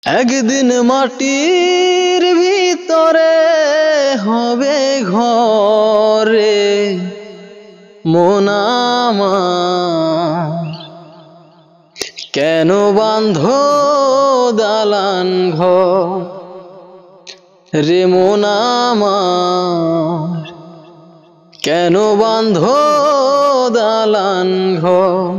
একদিন মাটির ভিতরে হবে ঘরে মন আমার, কেন বাঁধো দালান ঘর রে মন আমার, কেন বাঁধো দালান ঘর।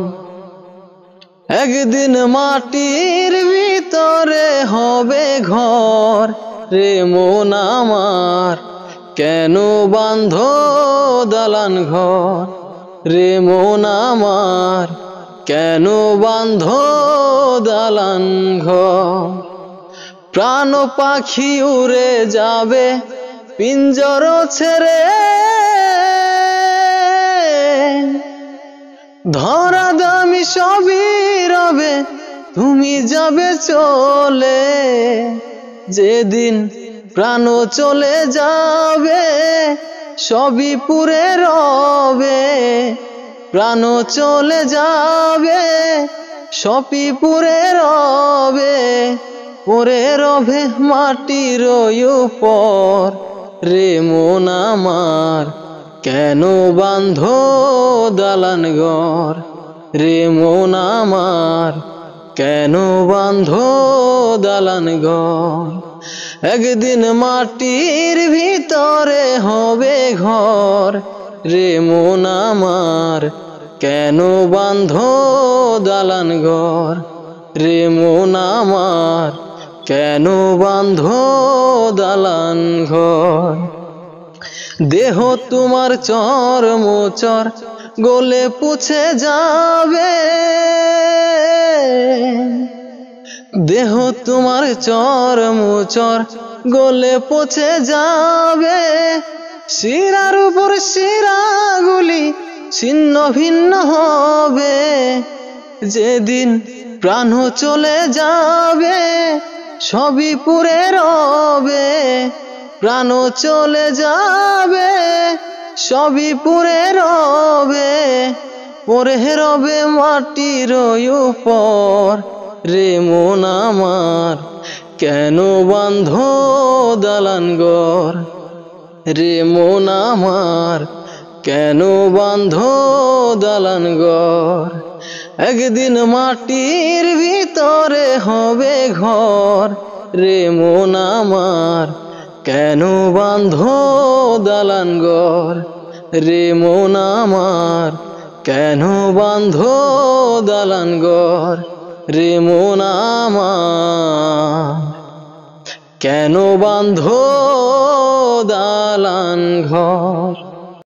একদিন মাটির ভিতরে হবে ঘর রে মন আমার, কেন বাঁধো দালান ঘর রে মন আমার, কেন বাঁধো দালান ঘর। প্রাণ পাখি উড়ে যাবে পিঞ্জর ছেড়ে, ধরা দামি সবই রবে তুমি যাবে চলে। যেদিন প্রাণ চলে যাবে সবই পুরে রবে, প্রাণ চলে যাবে সবই পুরে রবে, পরে রবে মাটির উপর রে মন আমার, কেন বাঁধো দালান ঘর রে মন আমার, কেন বাঁধো দালান ঘর। একদিন মাটির ভিতরে হবে ঘর রে মন আমার, কেন বাঁধো দালান ঘর রে মন আমার, কেন বাঁধো দালান ঘর। দেহ তোমার চর্মচর গলে পুছে যাবে, দেহ তোমার চর্মচর গলে পচে যাবে, শিরার উপর শিরাগুলি ছিন্ন ভিন্ন হবে। যেদিন প্রাণ চলে যাবে সবই পুরে রবে, প্রাণ চলে যাবে সবই পুরে রবে, পরে রবে মাটির উপর রে মন আমার, কেন বাঁধো দালান ঘর রে মন আমার, কেন বাঁধো দালান ঘর। একদিন মাটির ভিতরে হবে ঘর রে মন আমার, কেন বাঁধো দালান ঘর রে মন আমার, কেন বাঁধো দালান ঘর রে মন আমার, কেন বাঁধো দালান ঘর।